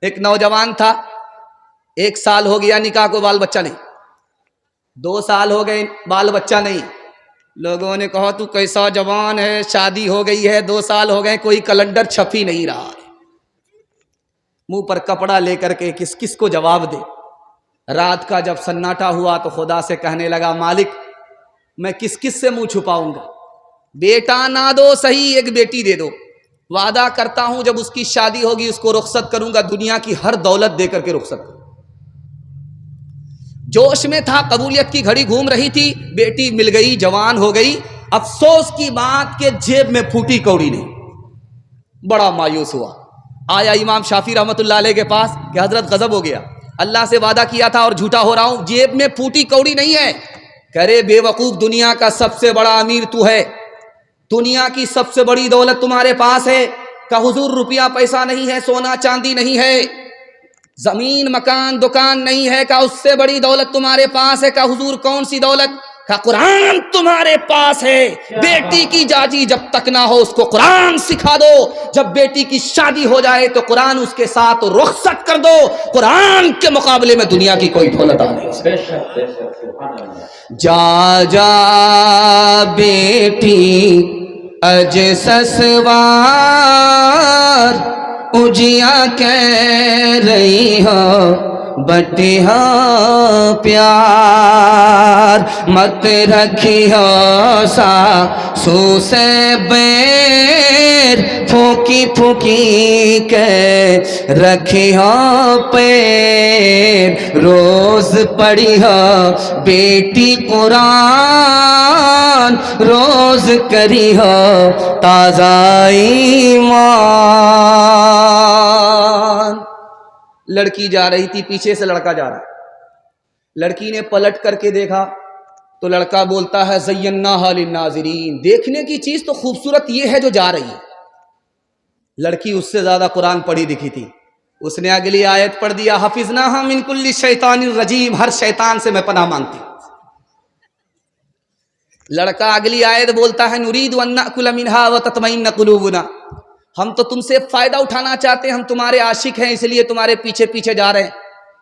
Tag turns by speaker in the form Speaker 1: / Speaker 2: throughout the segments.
Speaker 1: ایک نوجوان تھا، 1 سال ہو گیا نکاح کو، بال بچہ نہیں، 2 سال ہو گئے بال بچہ نہیں۔ لوگوں نے کہا تو کیسا جوان ہے، شادی ہو گئی ہے 2 سال ہو گئے، کوئی کیلنڈر چھپ ہی نہیں رہا ہے۔ منہ پر کپڑا لے کر کے کس کس کو جواب دے۔ رات کا جب سناٹا ہوا تو خدا سے کہنے لگا مالک میں کس کس سے منہ چھپاؤں گا، بیٹا نہ دو صحیح، ایک بیٹی دے دو، وعدہ کرتا ہوں جب اس کی شادی ہوگی اس کو رخصت کروں گا، دنیا کی ہر دولت دے کر کے رخصت کروں۔ جوش میں تھا، قبولیت کی گھڑی گھوم رہی تھی، بیٹی مل گئی، جوان ہو گئی۔ افسوس کی بات کہ جیب میں پھوٹی کوڑی نہیں، بڑا مایوس ہوا۔ آیا امام شافعی رحمۃ اللہ علیہ کے پاس کہ حضرت غضب ہو گیا، اللہ سے وعدہ کیا تھا اور جھوٹا ہو رہا ہوں، جیب میں پھوٹی کوڑی نہیں ہے۔ کرے بے وقوف، دنیا کا سب سے بڑا امیر تو ہے، دنیا کی سب سے بڑی دولت تمہارے پاس ہے، کہ حضور روپیہ پیسہ نہیں ہے، سونا چاندی نہیں ہے، زمین مکان دکان نہیں ہے، کہ اس سے بڑی دولت تمہارے پاس ہے، کہ حضور کون سی دولت، کہ قرآن تمہارے پاس ہے، بیٹی کی جاجی جب تک نہ ہو اس کو قرآن سکھا دو، جب بیٹی کی شادی ہو جائے تو قرآن اس کے ساتھ رخصت کر دو، قرآن کے مقابلے میں دنیا کی کوئی دولت آ نہیں سکتی۔ جا جا بیٹی اج سسوار اجیا کہہ رہی ہو بٹیا پیار، مت رکھی ہو ساسو سے بیر، پھونکی پھونکی کے رکھی ہو پیر، روز پڑھی ہو بیٹی قرآن، روز کری ہو تازہ ایمان۔ لڑکی جا رہی تھی، پیچھے سے لڑکا جا رہا، لڑکی نے پلٹ کر کے دیکھا تو لڑکا بولتا ہے زیناھا للناظرین، دیکھنے کی چیز تو خوبصورت یہ ہے جو جا رہی ہے۔ لڑکی اس سے زیادہ قرآن پڑھی لکھی تھی، اس نے اگلی آیت پڑھ دیا حفظناھا من کل شیطان الرجیم، ہر شیطان سے میں پناہ مانگتی ہوں۔ لڑکا اگلی آیت بولتا ہے نرید ان ناکل منھا وتطمئن قلوبنا، ہم تو تم سے فائدہ اٹھانا چاہتے ہیں، ہم تمہارے عاشق ہیں اس لیے تمہارے پیچھے پیچھے جا رہے ہیں۔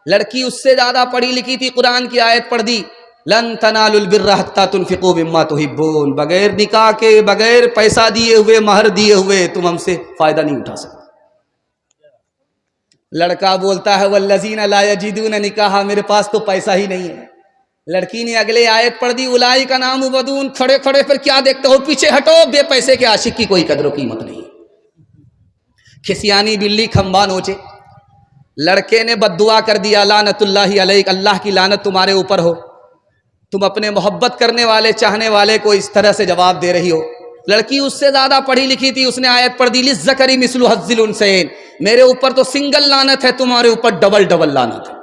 Speaker 1: لڑکی اس سے زیادہ پڑھی لکھی تھی، قرآن کی آیت پڑھ دی لن تنالوا البر حتى تنفقوا مما تحبون، بغیر نکاح کے، بغیر پیسہ دیے ہوئے، مہر دیے ہوئے تم ہم سے فائدہ نہیں اٹھا سکتے۔ لڑکا بولتا ہے والذین لا یجدون نکاحا، میرے پاس تو پیسہ ہی نہیں ہے۔ لڑکی نے اگلے آیت پڑھ دی اولئک انعام مبدون، کھڑے کھڑے پھر کیا دیکھتے ہو، پیچھے ہٹو، بے پیسے کے عاشق کی کوئی قدر و قیمت نہیں۔ کھسیانی بلی کھمبا نوچے، لڑکے نے بد دعا کر دیا لعنت اللہ علیک، اللہ کی لعنت تمہارے اوپر ہو، تم اپنے محبت کرنے والے چاہنے والے کو اس طرح سے جواب دے رہی ہو۔ لڑکی اس سے زیادہ پڑھی لکھی تھی، اس نے آیت پڑھ دی للذکر مثل حظ الانثیین، میرے اوپر تو سنگل لعنت ہے، تمہارے اوپر ڈبل ڈبل لعنت ہے۔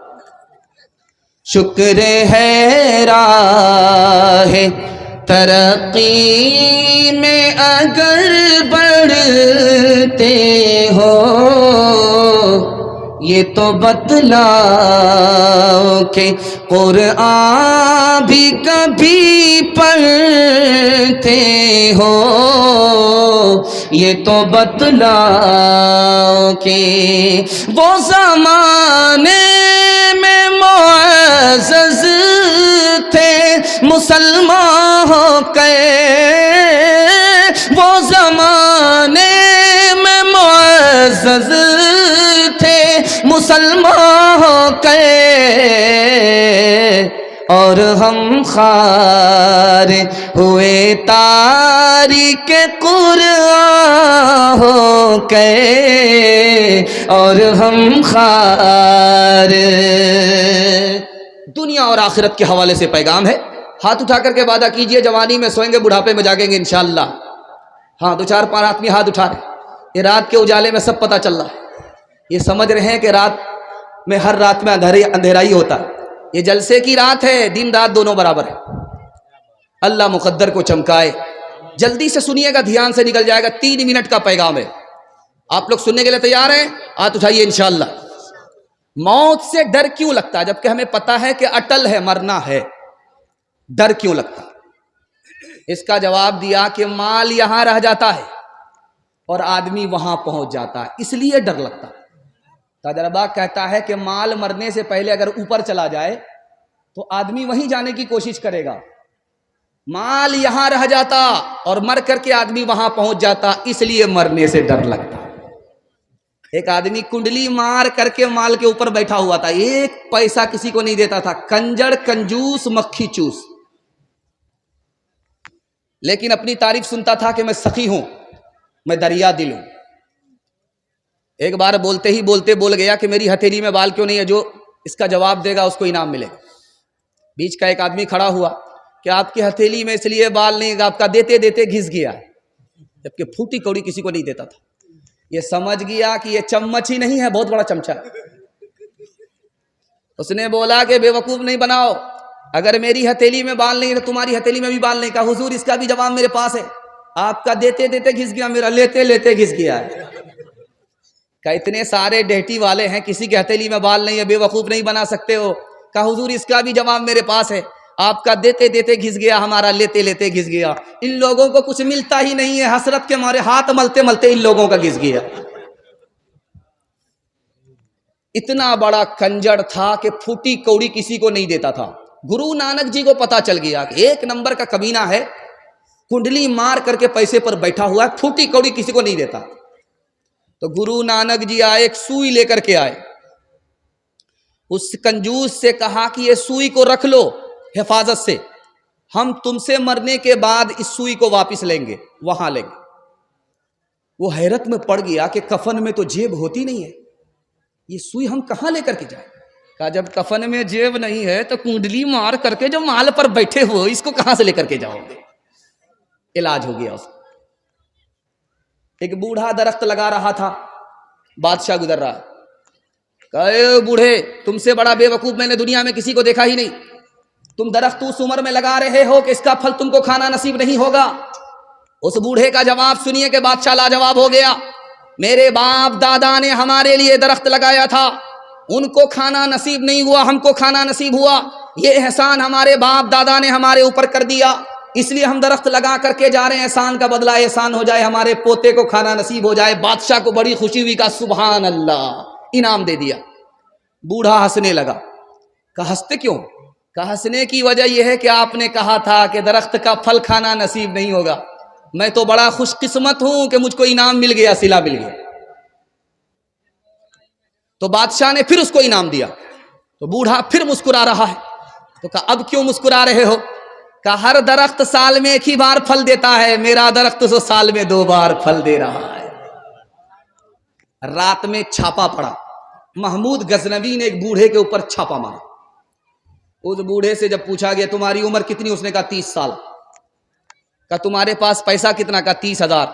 Speaker 1: شکر ہے راہ ترقی میں اگر بڑھتے ہو، یہ تو بتلاؤ کہ قرآن بھی کبھی پڑھتے ہو، یہ تو بتلاؤ کہ وہ زمانے میں معزز تھے مسلمان ہو کے، وہ زمانے میں معزز تھے مسلمان ہو کے، اور ہم خوار ہوئے تاریک قرآن ہو کے، اور ہم خوار۔ دنیا اور آخرت کے حوالے سے پیغام ہے، ہاتھ اٹھا کر کے وعدہ کیجئے جوانی میں سوئیں گے، بڑھاپے میں جاگیں گے انشاءاللہ۔ ہاں 2-4-5 آدمی ہاتھ اٹھا رہے، یہ رات کے اجالے میں سب پتہ چل رہا ہے، یہ سمجھ رہے ہیں کہ رات میں ہر رات میں اندھیرا ہی ہوتا ہے، یہ جلسے کی رات ہے، دن رات دونوں برابر ہے۔ اللہ مقدر کو چمکائے، جلدی سے سنیے گا، دھیان سے نکل جائے گا، 3 منٹ کا پیغام ہے، آپ لوگ سننے کے لیے تیار ہیں؟ ہاتھ اٹھائیے انشاءاللہ۔ موت سے ڈر کیوں لگتا ہے جبکہ ہمیں پتا ہے کہ اٹل ہے، مرنا ہے، ڈر کیوں لگتا؟ اس کا جواب دیا کہ مال یہاں رہ جاتا ہے اور آدمی وہاں پہنچ جاتا ہے، اس لیے ڈر لگتا ہے۔ تجربہ کہتا ہے کہ مال مرنے سے پہلے اگر اوپر چلا جائے تو آدمی وہیں جانے کی کوشش کرے گا، مال یہاں رہ جاتا اور مر کر کے آدمی وہاں پہنچ جاتا، اس لیے مرنے سے ڈر لگتا۔ ایک آدمی کنڈلی مار کر کے مال کے اوپر بیٹھا ہوا تھا، ایک پیسہ کسی کو نہیں دیتا تھا، کنجر کنجوس مکھی چوس، لیکن اپنی تعریف سنتا تھا کہ میں سخی ہوں، میں دریا دل ہوں۔ ایک بار بولتے ہی بولتے بول گیا کہ میری ہتھیلی میں بال کیوں نہیں ہے، جو اس کا جواب دے گا اس کو انعام ملے گا۔ بیچ کا ایک آدمی کھڑا ہوا کہ آپ کی ہتھیلی میں اس لیے بال نہیں، آپ کا دیتے دیتے گھس گیا، جبکہ پھوٹی کوڑی کسی کو نہیں دیتا تھا۔ یہ سمجھ گیا کہ یہ چمچ ہی نہیں ہے، بہت بڑا چمچا ہے۔ اس نے بولا کہ بے وقوف نہیں بناؤ، اگر میری ہتھیلی میں بال نہیں ہے تو تمہاری ہتھیلی میں بھی بال نہیں۔ کہا حضور اس کا بھی جواب میرے پاس ہے، آپ کا دیتے دیتے گھس گیا، میرا لیتے لیتے گھس گیا ہے۔ کہ اتنے سارے ڈہٹی والے ہیں، کسی کی ہتھیلی میں بال نہیں ہے، بے وقوف نہیں بنا سکتے ہو۔ کہا حضور اس کا بھی جواب میرے پاس ہے، آپ کا دیتے دیتے گھس گیا، ہمارا لیتے لیتے گھس گیا۔ ان لوگوں کو کچھ ملتا ہی نہیں ہے، حسرت کے مارے ہاتھ ملتے ملتے ان لوگوں کا گھس گیا۔ اتنا بڑا کنجر تھا کہ پھوٹی کوڑی کسی کو نہیں دیتا تھا۔ گرو نانک جی کو پتا چل گیا کہ ایک نمبر کا کمینہ ہے، کنڈلی مار کر کے پیسے پر بیٹھا ہوا ہے، پھوٹی کوڑی کسی کو نہیں دیتا۔ تو گرو نانک جی آئے، ایک سوئی لے کر کے آئے، اس کنجوس سے کہا کہ یہ سوئی کو رکھ لو حفاظت سے، ہم تم سے مرنے کے بعد اس سوئی کو واپس لیں گے، وہاں لیں گے۔ وہ حیرت میں پڑ گیا کہ کفن میں تو جیب ہوتی نہیں ہے، یہ سوئی ہم کہاں لے کر کے جائیں؟ کہا جب کفن میں جیب نہیں ہے تو کنڈلی مار کر کے جو مال پر بیٹھے ہوئے اس کو کہاں سے لے کر کے جاؤ گے؟ علاج ہو گیا اس کا۔ ایک بوڑھا درخت لگا رہا تھا، بادشاہ گزر رہا ہے، کہا اے بوڑھے تم سے بڑا بے وقوف میں نے دنیا میں کسی کو دیکھا ہی نہیں، تم درخت اس عمر میں لگا رہے ہو کہ اس کا پھل تم کو کھانا نصیب نہیں ہوگا۔ اس بوڑھے کا جواب سنیے کہ بادشاہ لاجواب ہو گیا، میرے باپ دادا نے ہمارے لیے درخت لگایا تھا، ان کو کھانا نصیب نہیں ہوا، ہم کو کھانا نصیب ہوا، یہ احسان ہمارے باپ دادا نے ہمارے اوپر کر دیا، اس لیے ہم درخت لگا کر کے جا رہے ہیں، احسان کا بدلہ احسان ہو جائے، ہمارے پوتے کو کھانا نصیب ہو جائے۔ بادشاہ کو بڑی خوشی ہوئی، کہا سبحان اللہ، انعام دے دیا۔ بوڑھا ہنسنے لگا، کہا ہنستے کیوں؟ کہا ہنسنے کی وجہ یہ ہے کہ آپ نے کہا تھا کہ درخت کا پھل کھانا نصیب نہیں ہوگا، میں تو بڑا خوش قسمت ہوں کہ مجھ کو انعام مل گیا، صلہ مل گیا۔ تو بادشاہ نے پھر اس کو انعام دیا، تو بوڑھا پھر مسکرا رہا ہے۔ تو کہا اب کیوں مسکرا رہے ہو؟ کہا ہر درخت سال میں ایک ہی بار پھل دیتا ہے، میرا درخت تو سال میں 2 بار پھل دے رہا ہے۔ رات میں چھاپا پڑا، محمود غزنوی نے ایک بوڑھے کے اوپر چھاپا مارا۔ اس بوڑھے سے جب پوچھا گیا تمہاری عمر کتنی، اس نے کہا 30 سال۔ کہا تمہارے پاس پیسہ کتنا؟ کہا 30,000۔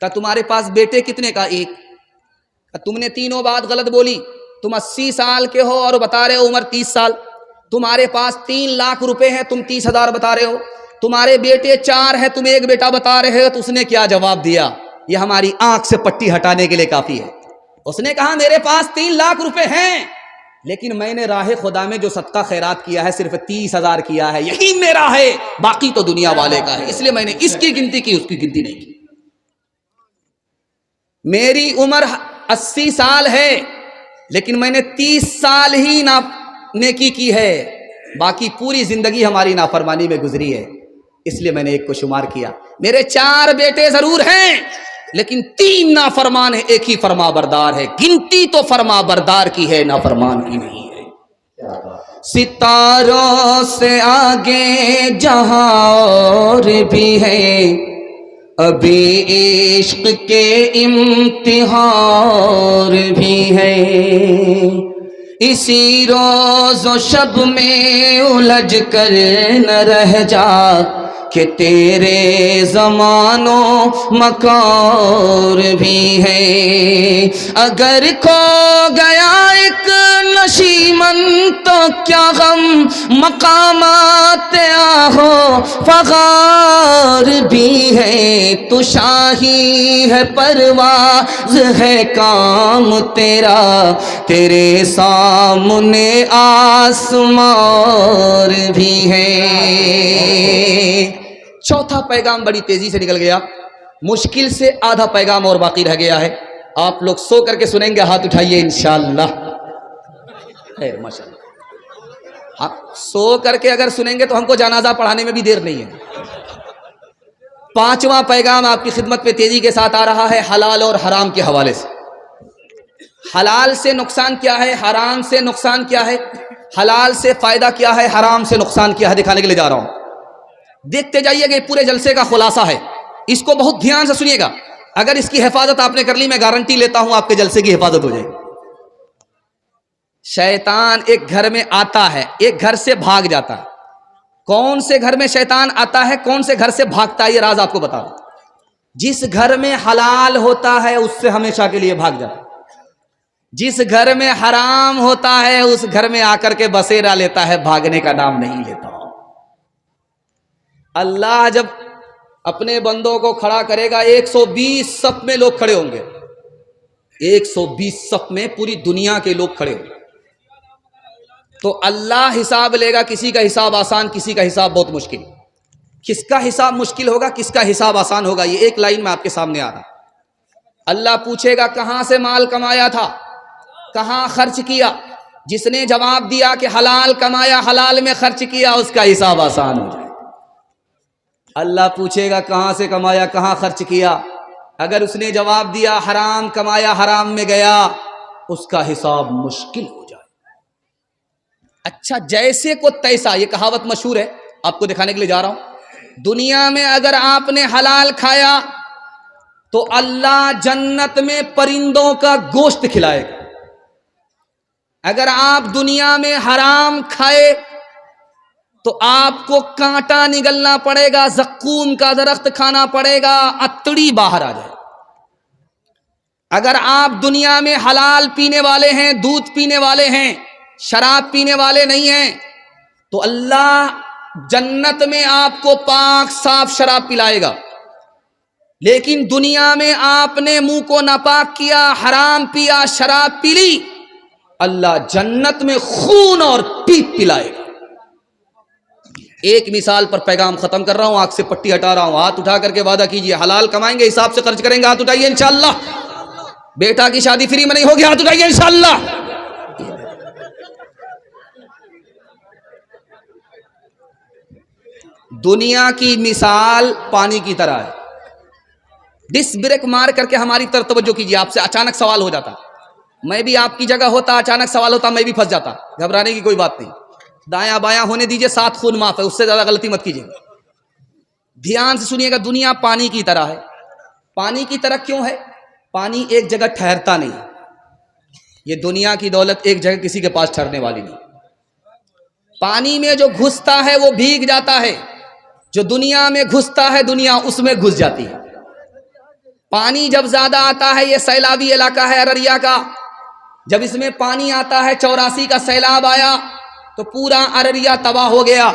Speaker 1: کہا تمہارے پاس بیٹے کتنے؟ کہا 1۔ کہا تم نے تینوں بات غلط بولی، تم 80 سال کے ہو اور بتا رہے ہو عمر 30 سال، تمہارے پاس 3 لاکھ روپے ہیں، تم 30,000 بتا رہے ہو، تمہارے بیٹے 4 ہیں، تم 1 بیٹا بتا رہے ہو۔ تو اس نے کیا جواب دیا؟ یہ ہماری آنکھ سے پٹی ہٹانے کے لیے کافی ہے۔ اس نے کہا میرے پاس 3 لاکھ روپے ہیں، لیکن میں نے راہ خدا میں جو صدقہ خیرات کیا ہے صرف 30,000 کیا ہے، یہی میرا ہے، باقی تو دنیا والے کا ہے، اس لیے میں نے اس کی گنتی کی، اس کی گنتی نہیں کی۔ میری عمر 80 سال ہے، لیکن میں نے 30 سال ہی نیکی کی ہے، باقی پوری زندگی ہماری نافرمانی میں گزری ہے، اس لیے میں نے 1 کو شمار کیا۔ میرے 4 بیٹے ضرور ہیں، لیکن 3 نافرمان ہے، 1 ہی فرما بردار ہے، گنتی تو فرما بردار کی ہے، نافرمان کی نہیں ہے۔ ستاروں سے آگے جہاں اور بھی ہے، ابھی عشق کے امتحان بھی ہے، اسی روز و شب میں الجھ کر نہ رہ جا، کہ تیرے زمان و مکان بھی ہے، اگر کھو گیا ایک نشیمن تو کیا غم، مقامات آہو فغار بھی ہے، تو شاہی ہے پرواز ہے کام تیرا، تیرے سامنے آسمان بھی ہے۔ چوتھا پیغام بڑی تیزی سے نکل گیا، مشکل سے آدھا پیغام اور باقی رہ گیا ہے۔ آپ لوگ سو کر کے سنیں گے؟ ہاتھ اٹھائیے انشاءاللہ. خیر ماشاءاللہ. ہاں سو کر کے اگر سنیں گے تو ہم کو جنازہ پڑھانے میں بھی دیر نہیں ہے. پانچواں پیغام آپ کی خدمت میں تیزی کے ساتھ آ رہا ہے حلال اور حرام کے حوالے سے. حلال سے نقصان کیا ہے، حرام سے نقصان کیا ہے، حلال سے فائدہ کیا ہے، حرام سے نقصان کیا ہے، دکھانے کے لیے جا رہا ہوں. دیکھتے جائیے گا، پورے جلسے کا خلاصہ ہے. اس کو بہت دھیان سے سنیے گا. اگر اس کی حفاظت آپ نے کر لی، میں گارنٹی لیتا ہوں آپ کے جلسے کی حفاظت ہو جائے گی. شیطان ایک گھر میں آتا ہے، ایک گھر سے بھاگ جاتا ہے. کون سے گھر میں شیطان آتا ہے، کون سے گھر سے بھاگتا ہے، یہ راز آپ کو بتا دوں. جس گھر میں حلال ہوتا ہے اس سے ہمیشہ کے لیے بھاگ جاتا ہے. جس گھر میں حرام ہوتا ہے اس گھر میں آ کر کے بسیرا لیتا ہے، بھاگنے کا نام نہیں لیتا. اللہ جب اپنے بندوں کو کھڑا کرے گا، 120 صف میں لوگ کھڑے ہوں گے. 120 صف میں پوری دنیا کے لوگ کھڑے ہوں گے. تو اللہ حساب لے گا. کسی کا حساب آسان، کسی کا حساب بہت مشکل. کس کا حساب مشکل ہوگا، کس کا حساب آسان ہوگا، یہ ایک لائن میں آپ کے سامنے آ رہا. اللہ پوچھے گا کہاں سے مال کمایا تھا، کہاں خرچ کیا. جس نے جواب دیا کہ حلال کمایا، حلال میں خرچ کیا، اس کا حساب آسان ہو جائے. اللہ پوچھے گا کہاں سے کمایا، کہاں خرچ کیا. اگر اس نے جواب دیا حرام کمایا، حرام میں گیا، اس کا حساب مشکل ہو جائے. اچھا جیسے کو تیسا، یہ کہاوت مشہور ہے، آپ کو دکھانے کے لیے جا رہا ہوں. دنیا میں اگر آپ نے حلال کھایا تو اللہ جنت میں پرندوں کا گوشت کھلائے گا. اگر آپ دنیا میں حرام کھائے تو آپ کو کانٹا نگلنا پڑے گا، زقوم کا درخت کھانا پڑے گا، اتڑی باہر آ جائے. اگر آپ دنیا میں حلال پینے والے ہیں، دودھ پینے والے ہیں، شراب پینے والے نہیں ہیں، تو اللہ جنت میں آپ کو پاک صاف شراب پلائے گا. لیکن دنیا میں آپ نے منہ کو ناپاک کیا، حرام پیا، شراب پی لی، اللہ جنت میں خون اور پیپ پلائے گا. ایک مثال پر پیغام ختم کر رہا ہوں، آنکھ سے پٹی ہٹا رہا ہوں. ہاتھ اٹھا کر کے وعدہ کیجئے حلال کمائیں گے، حساب سے خرچ کریں گے. ہاتھ اٹھائیے انشاءاللہ. بیٹا کی شادی فری میں نہیں ہوگی، ہاتھ اٹھائیے انشاءاللہ. دنیا کی مثال پانی کی طرح ہے. ڈس بریک مار کر کے ہماری طرف توجہ کیجیے. آپ سے اچانک سوال ہو جاتا، میں بھی آپ کی جگہ ہوتا، اچانک سوال ہوتا، میں بھی پھنس جاتا. گھبرانے کی کوئی بات نہیں. دایاں بایاں ہونے دیجئے، ساتھ خون معاف ہے، اس سے زیادہ غلطی مت کیجیے. دھیان سے سنیے گا. دنیا پانی کی طرح ہے. پانی کی طرح کیوں ہے؟ پانی ایک جگہ ٹھہرتا نہیں. یہ دنیا کی دولت ایک جگہ کسی کے پاس ٹھہرنے والی نہیں. پانی میں جو گھستا ہے وہ بھیگ جاتا ہے، جو دنیا میں گھستا ہے دنیا اس میں گھس جاتی ہے. پانی جب زیادہ آتا ہے، یہ سیلابی علاقہ ہے ارریہ کا، جب اس میں پانی آتا ہے، 84 کا سیلاب آیا تو پورا ارریہ تباہ ہو گیا.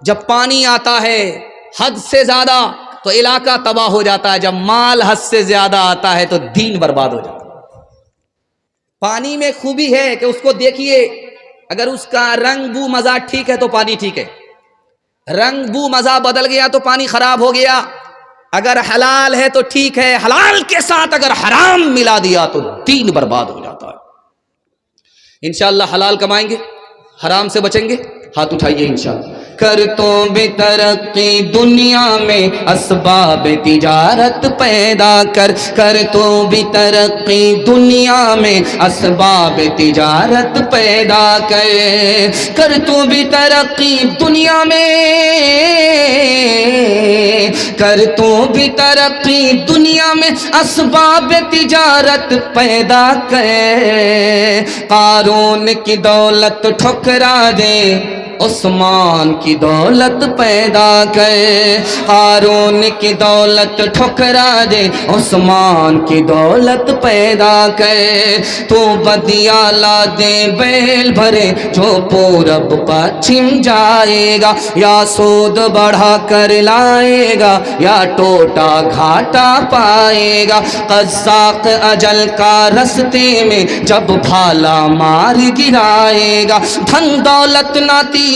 Speaker 1: جب پانی آتا ہے حد سے زیادہ تو علاقہ تباہ ہو جاتا ہے. جب مال حد سے زیادہ آتا ہے تو دین برباد ہو جاتا ہے. پانی میں خوبی ہے کہ اس کو دیکھیے، اگر اس کا رنگ بو مزہ ٹھیک ہے تو پانی ٹھیک ہے، رنگ بو مزہ بدل گیا تو پانی خراب ہو گیا. اگر حلال ہے تو ٹھیک ہے، حلال کے ساتھ اگر حرام ملا دیا تو دین برباد ہو جاتا ہے. انشاءاللہ حلال کمائیں گے، حرام سے بچیں گے. ہاتھ اٹھائیے انشاءاللہ. کر تو بھی ترقی دنیا میں اسباب تجارت پیدا کر تو بھی ترقی دنیا میں اسباب تجارت پیدا کر تو بھی ترقی دنیا میں، کر تو بھی ترقی دنیا میں اسباب تجارت پیدا کر. قارون کی دولت ٹھکرا دے، عثمان کی دولت پیدا کر. قارون کی دولت ٹھکرا دے، عثمان کی دولت پیدا کر. تو بدیا لا دے بیل بھرے، جو پورب پچھم جائے گا، یا سود بڑھا کر لائے گا یا ٹوٹا گھاٹا پائے گا. قزاق اجل کا رستے میں جب بھالا مار گرائے گا. دھن دولت ناتی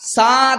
Speaker 1: 7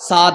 Speaker 1: 7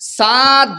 Speaker 1: 7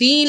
Speaker 1: 3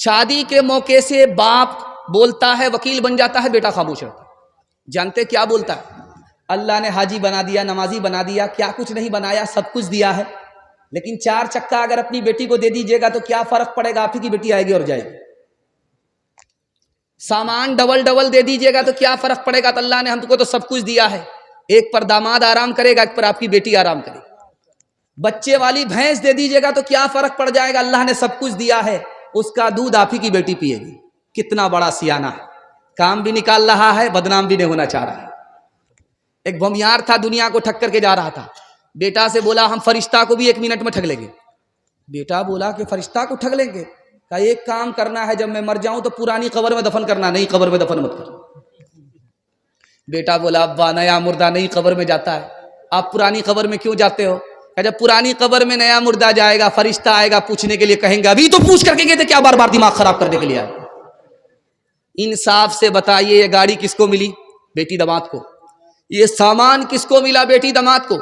Speaker 1: شادی کے موقع سے باپ بولتا ہے، وکیل بن جاتا ہے، بیٹا خاموش رہتا ہے۔ جانتے کیا بولتا ہے؟ اللہ نے حاجی بنا دیا، نمازی بنا دیا، کیا کچھ نہیں بنایا، سب کچھ دیا ہے، لیکن 4 چکا اگر اپنی بیٹی کو دے دیجیے گا تو کیا فرق پڑے گا، آپ ہی کی بیٹی آئے گی اور جائے گی۔ سامان ڈبل دے دیجیے گا تو کیا فرق پڑے گا، تو اللہ نے ہم کو تو سب کچھ دیا ہے، ایک پر داماد آرام کرے گا، ایک پر آپ کی بیٹی آرام کرے گی۔ بچے والی بھینس دے دیجیے گا تو کیا فرق پڑ جائے گا، اللہ نے سب کچھ دیا ہے، اس کا دودھ آپ ہی کی بیٹی پیے گی۔ کتنا بڑا سیانہ ہے، کام بھی نکال رہا ہے، بدنام بھی نہیں ہونا چاہ رہا ہے۔ ایک بھومیار تھا، دنیا کو ٹھگ کر کے جا رہا تھا، بیٹا سے بولا ہم فرشتہ کو بھی 1 منٹ میں ٹھگ لیں گے۔ بیٹا بولا کہ فرشتہ کو ٹھگ لیں گے؟ کہا ایک کام کرنا ہے، جب میں مر جاؤں تو پرانی قبر میں دفن کرنا، نہیں قبر میں دفن مت کر۔ بیٹا بولا ابا نیا مردہ نئی قبر میں جاتا ہے، آپ پرانی قبر میں کیوں جاتے ہو؟ کہ جب پرانی قبر میں نیا مردہ جائے گا، فرشتہ آئے گا پوچھنے کے لیے، کہیں گا ابھی تو پوچھ کر کے گئے تھے، کیا بار بار دماغ خراب کرنے کے لیے آئے؟ انصاف سے بتائیے، یہ گاڑی کس کو ملی؟ بیٹی داماد کو۔ یہ سامان کس کو ملا؟ بیٹی داماد کو۔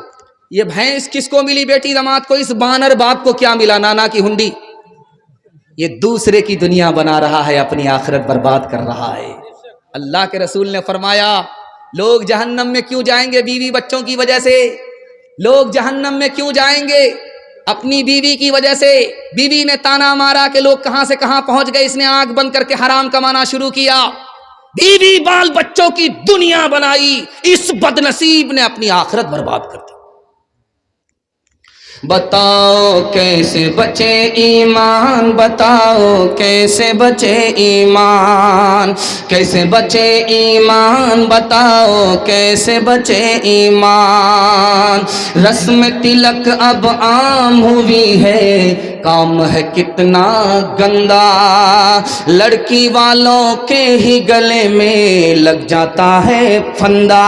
Speaker 1: یہ بھینس کس کو ملی؟ بیٹی داماد کو۔ اس بانر باپ کو کیا ملا؟ نانا کی ہنڈی۔ یہ دوسرے کی دنیا بنا رہا ہے، اپنی آخرت برباد کر رہا ہے۔ اللہ کے رسول نے فرمایا لوگ جہنم میں کیوں جائیں گے؟ بیوی بچوں کی وجہ سے۔ لوگ جہنم میں کیوں جائیں گے؟ اپنی بیوی کی وجہ سے۔ بیوی نے تانا مارا کہ لوگ کہاں سے کہاں پہنچ گئے، اس نے آنکھ بند کر کے حرام کمانا شروع کیا، بیوی بال بچوں کی دنیا بنائی، اس بد نصیب نے اپنی آخرت برباد کر دی۔ بتاؤ کیسے بچے ایمان، بتاؤ کیسے بچے ایمان، کیسے بچے ایمان، بتاؤ کیسے بچے ایمان۔ رسم تلک اب عام ہوئی ہے، کام ہے کتنا گندا، لڑکی والوں کے ہی گلے میں لگ جاتا ہے پھندا۔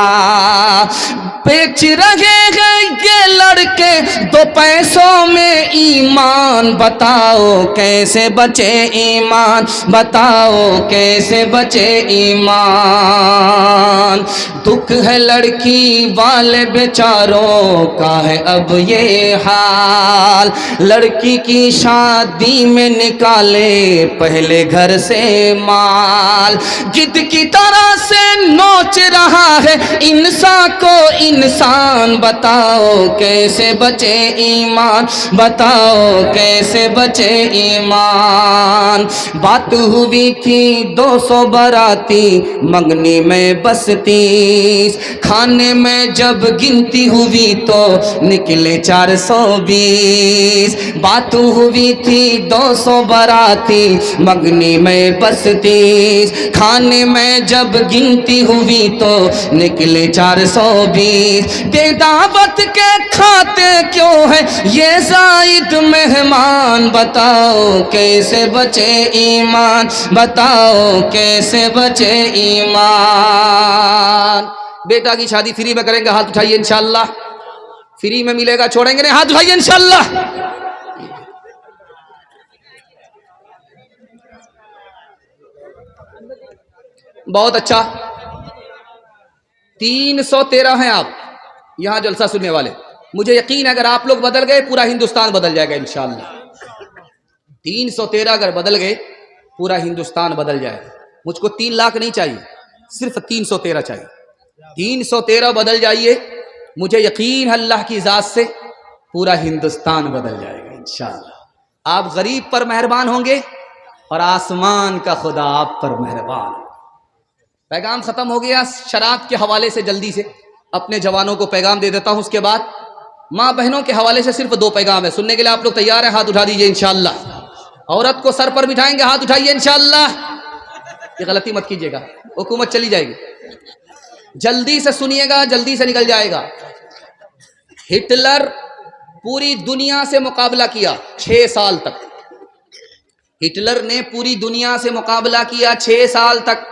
Speaker 1: بیچ رہے ہیں یہ لڑکے 2 پیسوں میں ایمان، بتاؤ کیسے بچے ایمان، بتاؤ کیسے بچے ایمان۔ دکھ ہے لڑکی والے بیچاروں کا ہے اب یہ حال، لڑکی کی شادی میں نکالے پہلے گھر سے مال، گدھ کی طرح سے نوچ رہا ہے انسان کو انسان، بتاؤ کیسے بچے ایمان، بتاؤ کیسے بچے ایمان۔ بات ہوئی تھی 200 باراتی، منگنی میں بس 30، کھانے میں جب گنتی ہوئی تو نکلے 420۔ بات ہوئی تھی 200 باراتی، منگنی میں بس 30، کھانے میں جب گنتی ہوئی تو نکلے 420۔ بے دعوت کے کھاتے کیوں ہے یہ زائد مہمان، بتاؤ کیسے بچے ایمان، بتاؤ کیسے بچے ایمان۔ بیٹا کی شادی فری میں کریں گے، ہاتھ اٹھائیے انشاءاللہ۔ فری میں ملے گا، چھوڑیں گے نہیں، ہاتھ اٹھائیے انشاءاللہ۔ بہت اچھا، 313 ہیں آپ یہاں جلسہ سننے والے، مجھے یقین ہے اگر آپ لوگ بدل گئے پورا ہندوستان بدل جائے گا انشاءاللہ۔ 313 اگر بدل گئے پورا ہندوستان بدل جائے گا۔ مجھ کو 3 لاکھ نہیں چاہیے، صرف 313 چاہیے۔ 313 بدل جائیے، مجھے یقین ہے اللہ کی ذات سے پورا ہندوستان بدل جائے گا انشاءاللہ۔ آپ غریب پر مہربان ہوں گے اور آسمان کا خدا آپ پر مہربان ہوگا۔ پیغام ختم ہو گیا۔ شراب کے حوالے سے جلدی سے اپنے جوانوں کو پیغام دے دیتا ہوں، اس کے بعد ماں بہنوں کے حوالے سے صرف 2 پیغام ہے، سننے کے لیے آپ لوگ تیار ہیں؟ ہاتھ اٹھا دیجئے انشاءاللہ۔ عورت کو سر پر بٹھائیں گے، ہاتھ اٹھائیے انشاءاللہ۔ یہ غلطی مت کیجیے گا، حکومت چلی جائے گی۔ جلدی سے سنیے گا، جلدی سے نکل جائے گا۔ ہٹلر پوری دنیا سے مقابلہ کیا 6 سال تک۔ ہٹلر نے پوری دنیا سے مقابلہ کیا 6 سال تک،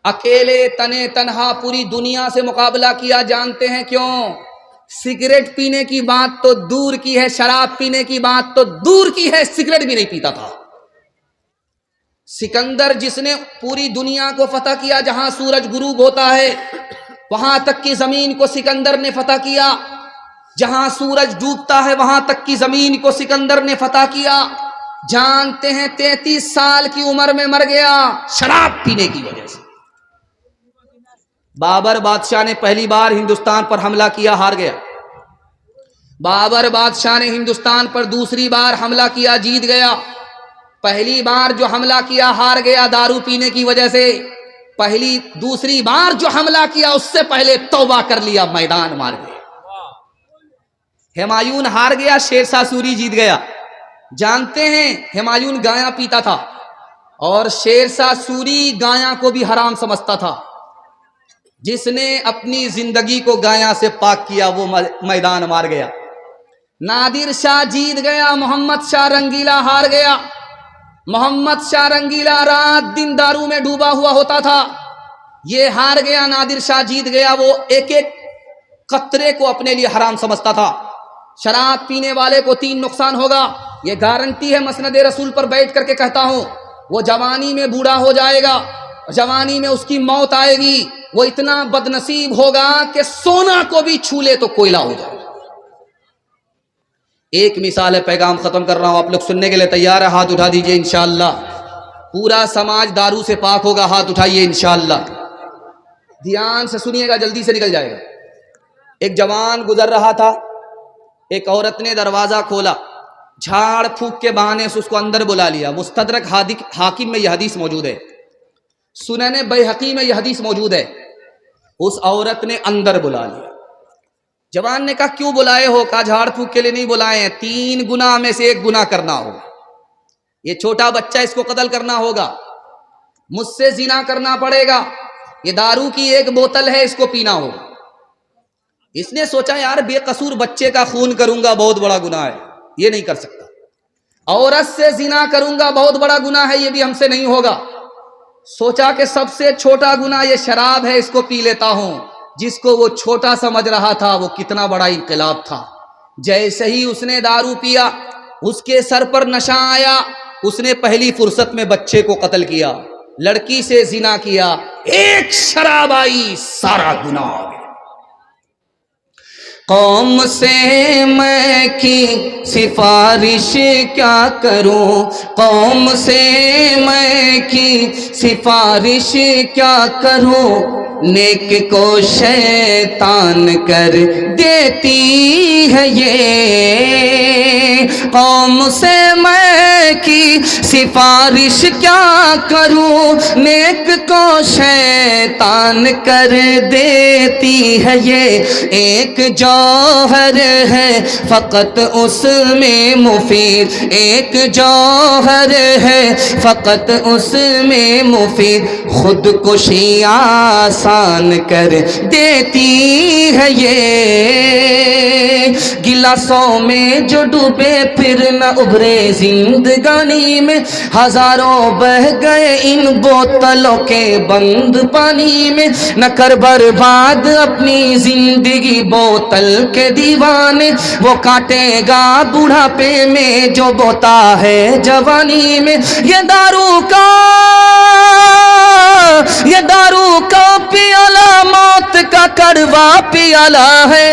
Speaker 1: اکیلے تنے تنہا پوری دنیا سے مقابلہ کیا۔ جانتے ہیں کیوں؟ سگریٹ پینے کی بات تو دور کی ہے، شراب پینے کی بات تو دور کی ہے، سگریٹ بھی نہیں پیتا تھا۔ سکندر جس نے پوری دنیا کو فتح کیا، جہاں سورج غروب ہوتا ہے وہاں تک کی زمین کو سکندر نے فتح کیا، جہاں سورج ڈوبتا ہے وہاں تک کی زمین کو سکندر نے فتح کیا۔ جانتے ہیں 33 سال کی عمر میں مر گیا شراب پینے کی وجہ سے۔ بابر بادشاہ نے پہلی بار ہندوستان پر حملہ کیا، ہار گیا۔ بابر بادشاہ نے ہندوستان پر دوسری بار حملہ کیا، جیت گیا۔ پہلی بار جو حملہ کیا ہار گیا دارو پینے کی وجہ سے، دوسری بار جو حملہ کیا اس سے پہلے توبہ کر لیا، میدان مار گیا۔ ہمایون ہار گیا، شیر شاہ سوری جیت گیا۔ جانتے ہیں ہمایون گایا پیتا تھا اور شیر شاہ سوری گایا کو بھی حرام سمجھتا تھا۔ جس نے اپنی زندگی کو گایا سے پاک کیا وہ میدان مار گیا۔ نادر شاہ جیت گیا، محمد شاہ رنگیلا ہار گیا۔ محمد شاہ رنگیلا رات دن دارو میں ڈوبا ہوا ہوتا تھا، یہ ہار گیا، نادر شاہ جیت گیا۔ وہ ایک ایک قطرے کو اپنے لیے حرام سمجھتا تھا۔ شراب پینے والے کو 3 نقصان ہوگا، یہ گارنٹی ہے، مسند رسول پر بیٹھ کر کے کہتا ہوں۔ وہ جوانی میں بوڑھا ہو جائے گا، جوانی میں اس کی موت آئے گی، وہ اتنا بد نصیب ہوگا کہ سونا کو بھی چھو لے تو کوئلہ ہو جائے گا۔ ایک مثال ہے، پیغام ختم کر رہا ہوں، آپ لوگ سننے کے لیے تیار ہے؟ ہاتھ اٹھا دیجئے انشاءاللہ۔ پورا سماج دارو سے پاک ہوگا، ہاتھ اٹھائیے انشاءاللہ۔ دھیان سے سنیے گا، جلدی سے نکل جائے گا۔ ایک جوان گزر رہا تھا، ایک عورت نے دروازہ کھولا، جھاڑ پھونک کے بہانے سے اس کو اندر بلا لیا۔ مستدرک حاکم میں یہ حدیث موجود ہے، سنن بیہقی میں یہ حدیث موجود ہے۔ اس عورت نے اندر بلا لیا۔ جوان نے کہا کیوں بلائے ہو؟ کہا جھاڑ پھونک کے لیے نہیں بلائے ہیں، 3 گناہ میں سے 1 گناہ کرنا ہوگا۔ یہ چھوٹا بچہ، اس کو قتل کرنا ہوگا، مجھ سے زنا کرنا پڑے گا، یہ دارو کی 1 بوتل ہے، اس کو پینا ہوگا۔ اس نے سوچا یار بے قصور بچے کا خون کروں گا بہت بڑا گناہ ہے، یہ نہیں کر سکتا۔ عورت سے زنا کروں گا بہت بڑا گناہ ہے، یہ بھی ہم سے نہیں ہوگا۔ سوچا کہ سب سے چھوٹا گناہ یہ شراب ہے، اس کو پی لیتا ہوں۔ جس کو وہ چھوٹا سمجھ رہا تھا وہ کتنا بڑا انقلاب تھا۔ جیسے ہی اس نے دارو پیا، اس کے سر پر نشہ آیا، اس نے پہلی فرصت میں بچے کو قتل کیا، لڑکی سے زنا کیا، 1 شراب آئی، سارا گناہ آ گیا۔ قوم سے میں کی سفارش کیا کروں، قوم سے میں کی سفارش کیا کروں، نیک کو شیطان کر دیتی ہے یہ، قوم سے میں کی سفارش کیا کروں، نیک کو شیطان کر دیتی ہے یہ، ایک جوہر ہے فقط اس میں مفید، ایک جوہر ہے فقط اس میں مفید، خودکشی آسان کر دیتی ہے یہ، گلاسوں میں جو ڈوبے پھر نہ ابھرے زندگانی میں، ہزاروں بہ گئے ان بوتلوں کے بند پانی میں، نہ کر برباد اپنی زندگی بوتل کے دیوانے، وہ کاٹے گا بڑھاپے میں جو بوتا ہے جوانی میں، یہ دارو کا پیالہ موت کا کڑوا پیالہ ہے،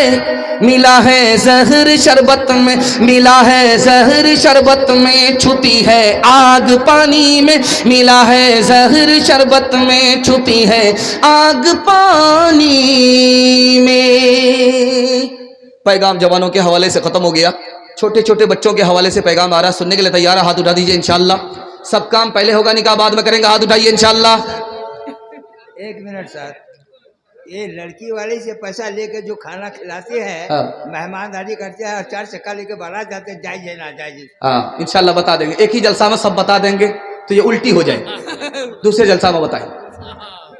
Speaker 1: ملا ہے زہر شربت میں، ملا ہے زہر شربت میں، چھپی ہے آگ پانی میں، ملا ہے زہر شربت میں، چھپی ہے آگ پانی میں۔ پیغام جوانوں کے حوالے سے ختم ہو گیا، چھوٹے چھوٹے بچوں کے حوالے سے پیغام آ رہا ہے، سننے کے لیے تیار ہے؟ ہاتھ اٹھا دیجئے انشاءاللہ۔ سب کام پہلے ہوگا، نکاح بعد میں کریں گے، ہاتھ اٹھائیے انشاءاللہ۔
Speaker 2: 1 منٹ سر، یہ لڑکی والے سے پیسہ لے کے جو کھانا کھلاتے ہیں، مہمانداری کرتے ہیں اور 4 چکا لے کے بارات جاتے ہیں، جائز ہے ناجائز؟
Speaker 1: ہاں انشاءاللہ بتا دیں گے، ایک ہی جلسہ میں سب بتا دیں گے تو یہ الٹی ہو جائے گی، دوسرے جلسہ میں بتائیں۔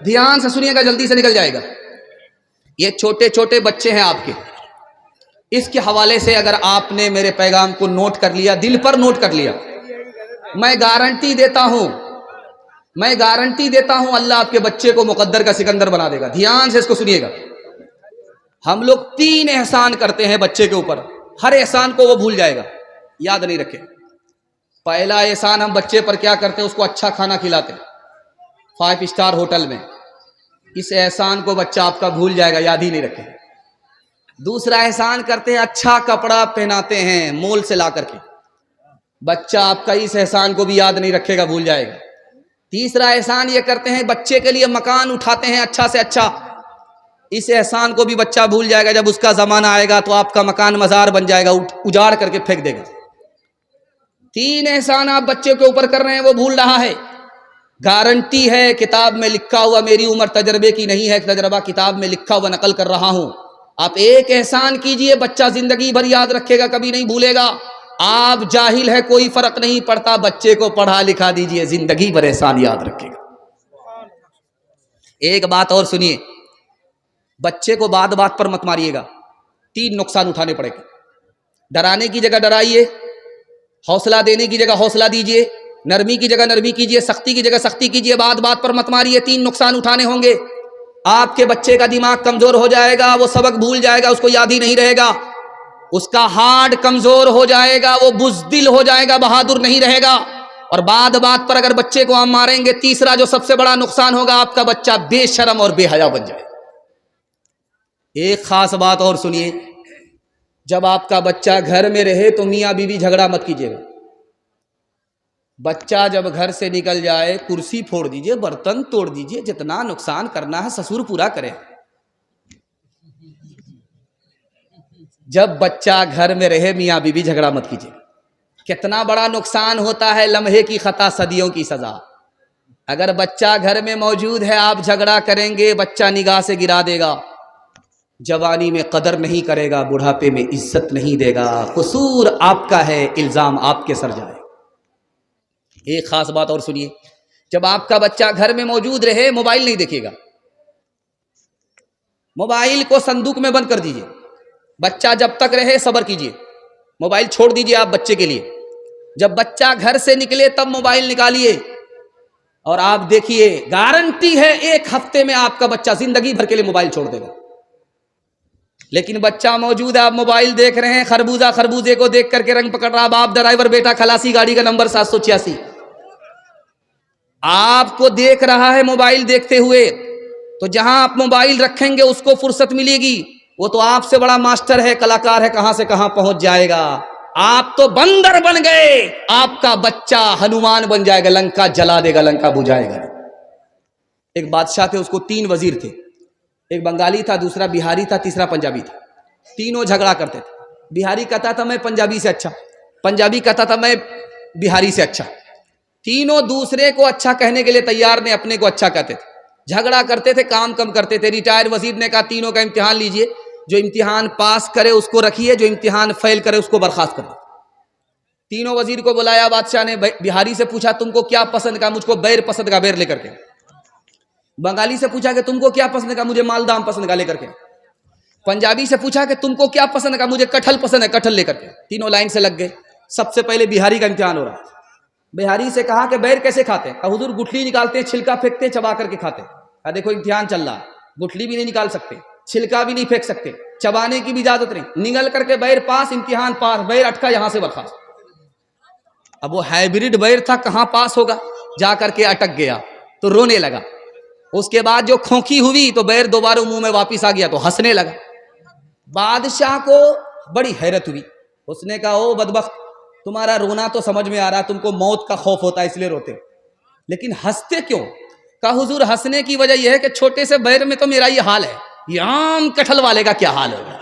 Speaker 1: دھیان سے سنیے گا، جلدی سے نکل جائے گا۔ یہ چھوٹے چھوٹے بچے ہیں آپ کے، اس کے حوالے سے اگر آپ نے میرے پیغام کو نوٹ کر لیا، دل پر نوٹ کر لیا، میں گارنٹی دیتا ہوں اللہ آپ کے بچے کو مقدر کا سکندر بنا دے گا۔ دھیان سے اس کو سنیے گا۔ ہم لوگ 3 احسان کرتے ہیں بچے کے اوپر، ہر احسان کو وہ بھول جائے گا، یاد نہیں رکھے۔ پہلا احسان ہم بچے پر کیا کرتے ہیں؟ اس کو اچھا کھانا کھلاتے ہیں 5 اسٹار ہوٹل میں، اس احسان کو بچہ آپ کا بھول جائے گا، یاد ہی نہیں رکھے۔ دوسرا احسان کرتے ہیں اچھا کپڑا پہناتے ہیں مول سے لا کر کے، بچہ آپ کا اس احسان کو بھی یاد نہیں رکھے گا، بھول جائے گا۔ تیسرا احسان یہ کرتے ہیں بچے کے لیے مکان اٹھاتے ہیں اچھا سے اچھا، اس احسان کو بھی بچہ بھول جائے گا۔ جب اس کا زمانہ آئے گا تو آپ کا مکان مزار بن جائے گا، اجاڑ کر کے پھینک دے گا۔ 3 احسان آپ بچے کے اوپر کر رہے ہیں، وہ بھول رہا ہے۔ گارنٹی ہے کتاب میں لکھا ہوا، میری عمر تجربے کی نہیں ہے، تجربہ کتاب میں لکھا ہوا نقل کر رہا ہوں۔ آپ ایک احسان کیجئے، بچہ زندگی بھر یاد رکھے گا، کبھی نہیں بھولے گا۔ آپ جاہل ہے، کوئی فرق نہیں پڑتا، بچے کو پڑھا لکھا دیجئے، زندگی بھر احسان یاد رکھے گا۔ ایک بات اور سنیے، بچے کو بات بات پر مت ماریے گا، 3 نقصان اٹھانے پڑے گا۔ ڈرانے کی جگہ ڈرائیے، حوصلہ دینے کی جگہ حوصلہ دیجئے، نرمی کی جگہ نرمی کیجئے، سختی کی جگہ سختی کیجئے، بات بات پر مت ماریے۔ 3 نقصان اٹھانے ہوں گے۔ آپ کے بچے کا دماغ کمزور ہو جائے گا، وہ سبق بھول جائے گا، اس کو یاد ہی نہیں رہے گا۔ اس کا ہارٹ کمزور ہو جائے گا، وہ بزدل ہو جائے گا، بہادر نہیں رہے گا۔ اور بات بات پر اگر بچے کو ہم ماریں گے، تیسرا جو سب سے بڑا نقصان ہوگا، آپ کا بچہ بے شرم اور بے حیا بن جائے گا۔ ایک خاص بات اور سنیے، جب آپ کا بچہ گھر میں رہے تو میاں بیوی جھگڑا مت کیجیے گا۔ بچہ جب گھر سے نکل جائے، کرسی پھوڑ دیجئے، برتن توڑ دیجئے، جتنا نقصان کرنا ہے سسر پورا کرے۔ جب بچہ گھر میں رہے، میاں بیوی جھگڑا مت کیجیے۔ کتنا بڑا نقصان ہوتا ہے، لمحے کی خطا صدیوں کی سزا۔ اگر بچہ گھر میں موجود ہے، آپ جھگڑا کریں گے، بچہ نگاہ سے گرا دے گا، جوانی میں قدر نہیں کرے گا، بڑھاپے میں عزت نہیں دے گا، قصور آپ کا ہے، الزام آپ کے سر جائے۔ ایک خاص بات اور سنیے، جب آپ کا بچہ گھر میں موجود رہے، موبائل نہیں دیکھے گا۔ موبائل کو صندوق میں بند کر دیجئے۔ بچہ جب تک رہے صبر کیجئے، موبائل چھوڑ دیجئے آپ بچے کے لیے۔ جب بچہ گھر سے نکلے تب موبائل نکالیے، اور آپ دیکھیے، گارنٹی ہے 1 ہفتے میں آپ کا بچہ زندگی بھر کے لیے موبائل چھوڑ دے گا۔ لیکن بچہ موجود ہے، آپ موبائل دیکھ رہے ہیں، خربوزہ خربوزے کو دیکھ کر کے رنگ پکڑ رہا، باپ ڈرائیور بیٹا کھلاسی، گاڑی کا نمبر 786، آپ کو دیکھ رہا ہے موبائل دیکھتے ہوئے۔ تو جہاں آپ موبائل رکھیں گے اس کو فرصت ملے گی، وہ تو آپ سے بڑا ماسٹر ہے، کلاکار ہے، کہاں سے کہاں پہنچ جائے گا۔ آپ تو بندر بن گئے، آپ کا بچہ ہنومان بن جائے گا، لنکا جلا دے گا، لنکا بجھائے گا۔ ایک بادشاہ تھے، اس کو 3 وزیر تھے، ایک بنگالی تھا، دوسرا بہاری تھا، تیسرا پنجابی تھا۔ تینوں جھگڑا کرتے تھے۔ بہاری کہتا تھا میں پنجابی سے اچھا، پنجابی کہتا تھا میں بہاری سے اچھا۔ تینوں دوسرے کو اچھا کہنے کے لیے تیار نہیں، اپنے کو اچھا کہتے تھے، جھگڑا کرتے تھے، کام کم کرتے تھے۔ ریٹائر وزیر نے کہا تینوں کا امتحان لیجئے، جو امتحان پاس کرے اس کو رکھیے، جو امتحان فیل کرے اس کو برخاست کر دیں۔ تینوں وزیر کو بلایا، بادشاہ نے بہاری سے پوچھا تم کو کیا پسند کا؟ مجھ کو بیر پسند کا، بیر لے کر کے۔ بنگالی سے پوچھا کہ تم کو کیا پسند کا؟ مجھے مالدام پسند کا، لے کر کے۔ پنجابی سے پوچھا کہ تم کو کیا پسند کا؟ مجھے کٹہل پسند ہے، کٹہل لے کر کے۔ تینوں لائن سے لگ گئے۔ سب سے پہلے بہاری کا امتحان ہو رہا۔ بہاری سے کہا کہ بیر کیسے کھاتے ہیں؟ حضور گٹھلی نکالتے ہیں، چھلکا پھینکتے ہیں، چبا کر کے کھاتے ہیں۔ دیکھو امتحان چل رہا ہے، گٹھلی بھی نہیں نکال سکتے، چھلکا بھی نہیں پھینک سکتے، چبانے کی بھی اجازت نہیں، نگل کر کے بیر پاس، امتحان پاس، بیر اٹکا، یہاں سے برخاست۔ اب وہ ہائیبریڈ بیر تھا، کہاں پاس ہوگا، جا کر کے اٹک گیا تو رونے لگا۔ اس کے بعد جو کھونکی ہوئی تو بیر دوبارہ منہ میں واپس آ گیا تو ہنسنے لگا۔ بادشاہ کو بڑی حیرت ہوئی، اس نے کہا او بدبخت، تمہارا رونا تو سمجھ میں آ رہا، تم کو موت کا خوف ہوتا ہے اس لیے روتے، لیکن ہنستے کیوں؟ کہا حضور ہنسنے کی وجہ یہ ہے کہ چھوٹے سے بیر میں تو میرا یہ حال ہے، یہ عام کٹہل والے کا کیا حال ہوگا۔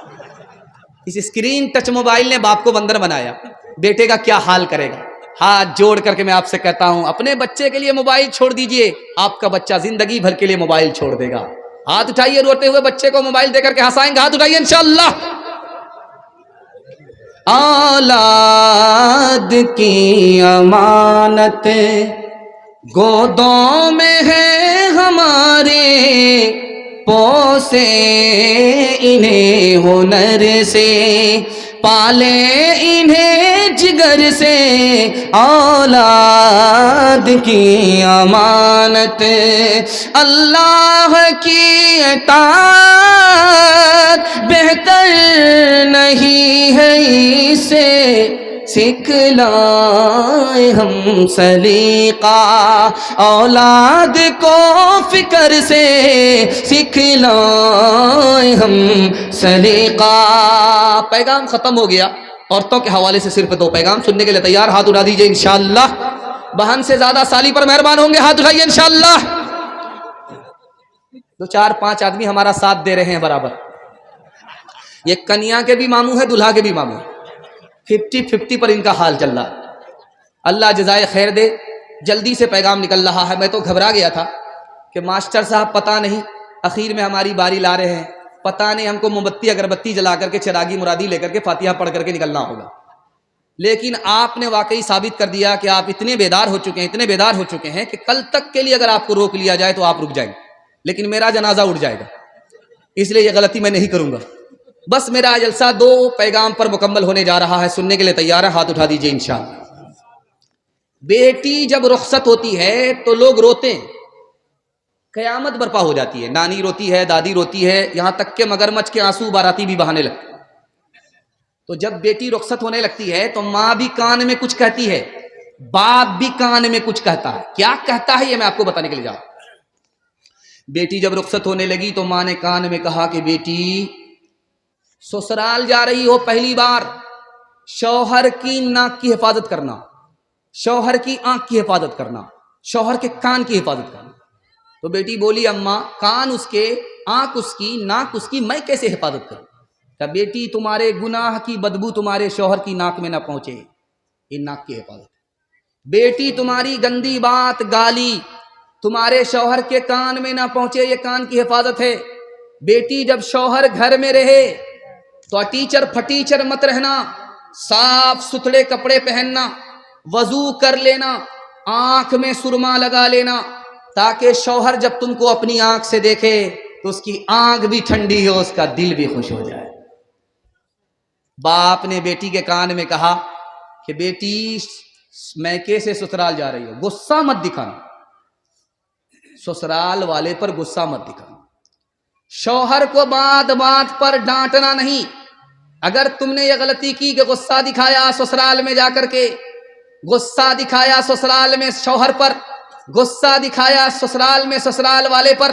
Speaker 1: اس اسکرین ٹچ موبائل نے باپ کو بندر بنایا، بیٹے کا کیا حال کرے گا۔ ہاتھ جوڑ کر کے میں آپ سے کہتا ہوں، اپنے بچے کے لیے موبائل چھوڑ دیجئے، آپ کا بچہ زندگی بھر کے لیے موبائل چھوڑ دے گا۔ ہاتھ اٹھائیے، روتے ہوئے بچے کو موبائل دے کر کے ہنسائیں گے، ہاتھ اٹھائیے انشاءاللہ۔ اولاد کی امانت گودوں میں ہے ہمارے، پوسے انہیں ہنر سے، پالے انہیں جگر سے، اولاد کی امانت اللہ کی اطاعت بہتر نہیں ہے، اسے سکھلائیں ہم سلیقہ، اولاد کو فکر سے سکھلائیں ہم سلیقہ۔ پیغام ختم ہو گیا، عورتوں کے حوالے سے صرف 2 پیغام سننے کے لیے تیار؟ ہاتھ اٹھا دیجئے انشاءاللہ. بہن سے زیادہ سالی پر مہربان ہوں گے، ہاتھ اٹھائیے انشاءاللہ. 2-4-5 آدمی ہمارا ساتھ دے رہے ہیں برابر. یہ کنیا کے بھی ماموں ہے، دلہا کے بھی ماموں. 50-50 پر ان کا حال چل رہا. اللہ جزائے خیر دے. جلدی سے پیغام نکل رہا ہے. میں تو گھبرا گیا تھا کہ ماسٹر صاحب پتہ نہیں اخیر میں ہماری باری لا رہے ہیں، پتہ نہیں ہم کو موم بتی اگربتی جلا کر کے چراغی مرادی لے کر کے فاتحہ پڑھ کر کے نکلنا ہوگا. لیکن آپ نے واقعی ثابت کر دیا کہ آپ اتنے بیدار ہو چکے ہیں، اتنے بیدار ہو چکے ہیں کہ کل تک کے لیے اگر آپ کو روک لیا جائے تو آپ رک جائیں گے، لیکن میرا جنازہ اٹھ جائے گا. اس لیے یہ غلطی میں نہیں کروں گا. بس میرا جلسہ 2 پیغام پر مکمل ہونے جا رہا ہے. سننے کے لیے تیار ہے؟ ہاتھ اٹھا دیجئے انشاءاللہ. بیٹی جب رخصت ہوتی ہے تو لوگ روتے ہیں، قیامت برپا ہو جاتی ہے. نانی روتی ہے، دادی روتی ہے، یہاں تک کہ مگرمچھ کے آنسو باراتی بھی بہانے لگتے. تو جب بیٹی رخصت ہونے لگتی ہے تو ماں بھی کان میں کچھ کہتی ہے، باپ بھی کان میں کچھ کہتا ہے. کیا کہتا ہے یہ میں آپ کو بتانے کے لیے جا رہا ہوں. بیٹی جب رخصت ہونے لگی تو ماں نے کان میں کہا کہ بیٹی سسرال جا رہی ہو، پہلی بار شوہر کی ناک کی حفاظت کرنا، شوہر کی آنکھ کی حفاظت کرنا، شوہر کے کان کی حفاظت کرنا. تو بیٹی بولی اماں کان اس کے، آنکھ اس کی، ناک اس کی، میں کیسے حفاظت کروں؟ کہ بیٹی تمہارے گناہ کی بدبو تمہارے شوہر کی ناک میں نہ پہنچے، یہ ناک کی حفاظت. بیٹی تمہاری گندی بات، گالی تمہارے شوہر کے کان میں نہ پہنچے، یہ کان کی حفاظت ہے. بیٹی جب شوہر گھر میں رہے تو ٹیچر پھٹیچر مت رہنا، صاف ستھرے کپڑے پہننا، وضو کر لینا، آنکھ میں سرما لگا لینا، تاکہ شوہر جب تم کو اپنی آنکھ سے دیکھے تو اس کی آنکھ بھی ٹھنڈی ہو، اس کا دل بھی خوش ہو جائے. باپ نے بیٹی کے کان میں کہا کہ بیٹی میکے سے سسرال جا رہی ہو، غصہ مت دکھانا، سسرال والے پر غصہ مت دکھانا، شوہر کو بات بات پر ڈانٹنا نہیں. اگر تم نے یہ غلطی کی کہ غصہ دکھایا سسرال میں جا کر کے، غصہ دکھایا سسرال میں شوہر پر، غصہ دکھایا سسرال میں سسرال والے پر،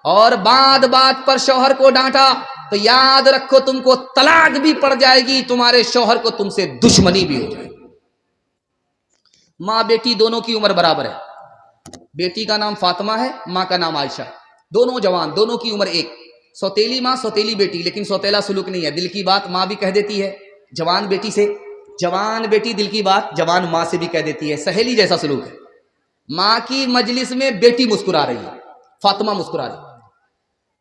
Speaker 1: اور بات بات پر شوہر کو ڈانٹا، تو یاد رکھو تم کو طلاق بھی پڑ جائے گی، تمہارے شوہر کو تم سے دشمنی بھی ہو جائے گی. ماں بیٹی دونوں کی عمر برابر ہے. بیٹی کا نام فاطمہ ہے، ماں کا نام عائشہ. دونوں جوان، دونوں کی عمر ایک. سوتیلی ماں سوتیلی بیٹی، لیکن سوتیلا سلوک نہیں ہے. دل کی بات ماں بھی کہہ دیتی ہے جوان بیٹی سے، جوان بیٹی دل کی بات جوان ماں سے بھی کہہ دیتی ہے. سہیلی جیسا سلوک ہے. ماں کی مجلس میں بیٹی مسکرا رہی ہے، فاطمہ مسکرا رہی ہے.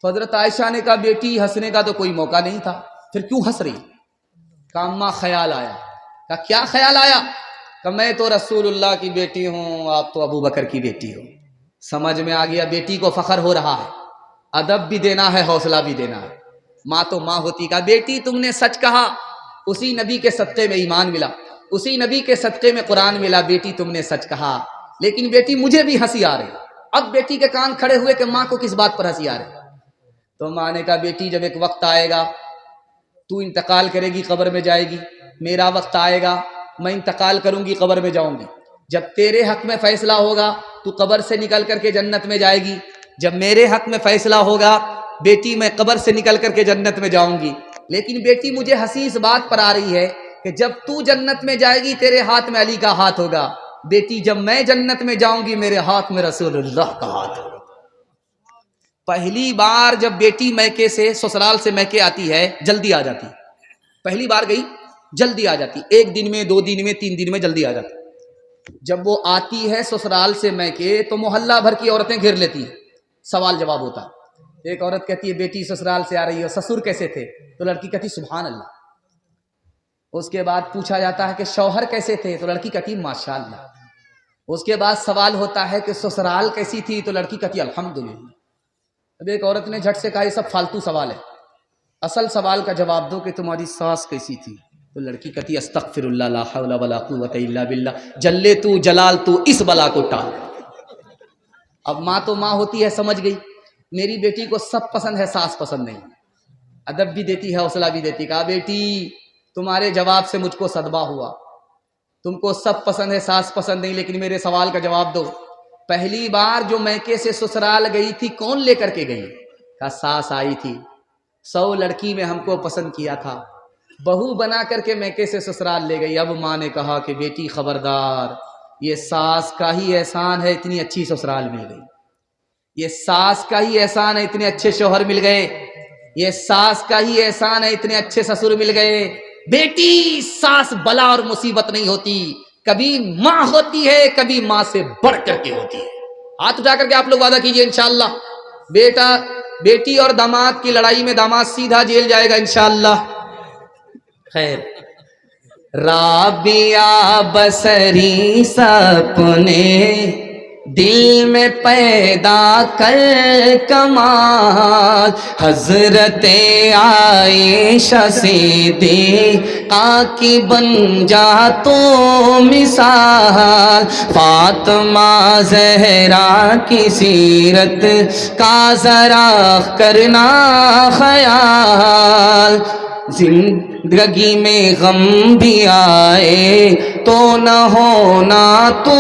Speaker 1: تو حضرت عائشہ نے کہا بیٹی ہنسنے کا تو کوئی موقع نہیں تھا، پھر کیوں ہنس رہی؟ کہا اماں خیال آیا. کہا کیا خیال آیا؟ کہ میں تو رسول اللہ کی بیٹی ہوں، آپ تو ابو بکر کی بیٹی ہو. سمجھ میں آ گیا، بیٹی کو فخر ہو رہا ہے، ادب بھی دینا ہے، حوصلہ بھی دینا ہے. ماں تو ماں ہوتی. کہا بیٹی تم نے سچ کہا، اسی نبی کے صدقے میں ایمان ملا، اسی نبی کے صدقے میں قرآن ملا. بیٹی تم نے سچ کہا، لیکن بیٹی مجھے بھی ہنسی آ رہی. اب بیٹی کے کان کھڑے ہوئے کہ ماں کو کس بات پر ہنسی آ رہی؟ تو ماں نے کہا بیٹی جب ایک وقت آئے گا تو انتقال کرے گی، قبر میں جائے گی. میرا وقت آئے گا، میں انتقال کروں گی، قبر میں جاؤں گی. جب تیرے حق میں فیصلہ ہوگا تو قبر سے نکل کر کے جنت میں جائے گی. جب میرے حق میں فیصلہ ہوگا بیٹی میں قبر سے نکل کر کے جنت میں جاؤں گی. لیکن بیٹی مجھے ہنسی اس بات پر آ رہی ہے کہ جب تو جنت میں جائے گی تیرے ہاتھ میں علی کا ہاتھ ہوگا. بیٹی جب میں جنت میں جاؤں گی میرے ہاتھ میں رسول اللہ کا ہاتھ ہوگا. پہلی بار جب بیٹی میکے سے سسرال سے میکے آتی ہے جلدی آ جاتی. پہلی بار گئی جلدی آ جاتی، 1 دن میں 2 دن میں 3 دن میں جلدی آ جاتی. جب وہ آتی ہے سسرال سے میکے تو محلہ بھر کی عورتیں گھیر لیتی ہیں، سوال جواب ہوتا ہے. ایک عورت کہتی ہے بیٹی سسرال سے آ رہی ہے، سسر کیسے تھے؟ تو لڑکی کہتی سبحان اللہ. اس کے بعد پوچھا جاتا ہے کہ شوہر کیسے تھے؟ تو لڑکی کہتی ماشاء اللہ. اس کے بعد سوال ہوتا ہے کہ سسرال کیسی تھی؟ تو لڑکی کہتی الحمدللہ. اب ایک عورت نے جھٹ سے کہا یہ سب فالتو سوال ہے، اصل سوال کا جواب دو کہ تمہاری ساس کیسی تھی. تو لڑکی کہتی استغفر اللہ لا حول ولا قوت الا باللہ، جلے تو جلال تو اس بلا کو ٹال. اب ماں تو ماں ہوتی ہے، سمجھ گئی میری بیٹی کو سب پسند ہے، ساس پسند نہیں. ادب بھی دیتی ہے، حوصلہ بھی دیتی. کہا بیٹی تمہارے جواب سے مجھ کو صدمہ ہوا، تم کو سب پسند ہے، ساس پسند نہیں، لیکن میرے سوال کا جواب دو. پہلی بار جو میکے سے سسرال گئی تھی کون لے کر کے گئی؟ کہا ساس آئی تھی، 100 لڑکی میں ہم کو پسند کیا تھا، بہو بنا کر کے میکے سے سسرال لے گئی. اب ماں نے کہا کہ بیٹی خبردار، یہ ساس کا ہی احسان ہے اتنی اچھی سسرال مل گئی، یہ ساس کا ہی احسان ہے اتنے اچھے شوہر مل گئے، یہ ساس کا ہی احسان ہے اتنے اچھے سسر مل گئے. بیٹی ساس بلا اور مصیبت نہیں ہوتی، کبھی ماں ہوتی ہے، کبھی ماں سے بڑھ کر کے ہوتی ہے. ہاتھ اٹھا کر کے آپ لوگ وعدہ کیجئے انشاءاللہ. بیٹی اور داماد کی لڑائی میں داماد سیدھا جیل جائے گا انشاءاللہ. خیر، رابعہ بصری سپنے دل میں پیدا کر کمال، حضرت عائشہ صدیقہ کی بن جا تو مثال، فاطمہ زہرا کی سیرت کا ذرا کرنا خیال. زندگی میں غم بھی آئے تو نہ ہونا تو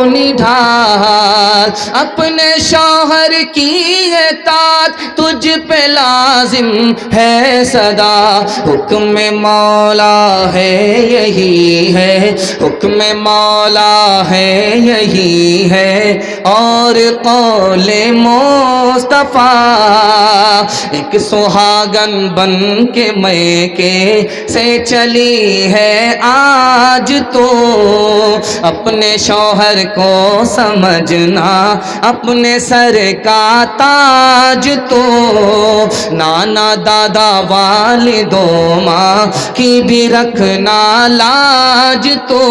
Speaker 1: نڈھال، اپنے شوہر کی اطاعت تجھ پہ لازم ہے صدا، حکم مولا ہے یہی ہے، حکم مولا ہے یہی ہے، اور قول مصطفیٰ. ایک سہاگن بن کے میکے سے چلی ہے آج تو، اپنے شوہر کو سمجھنا اپنے سر کا تاج تو، نانا دادا والد و ماں کی بھی رکھنا لاج تو،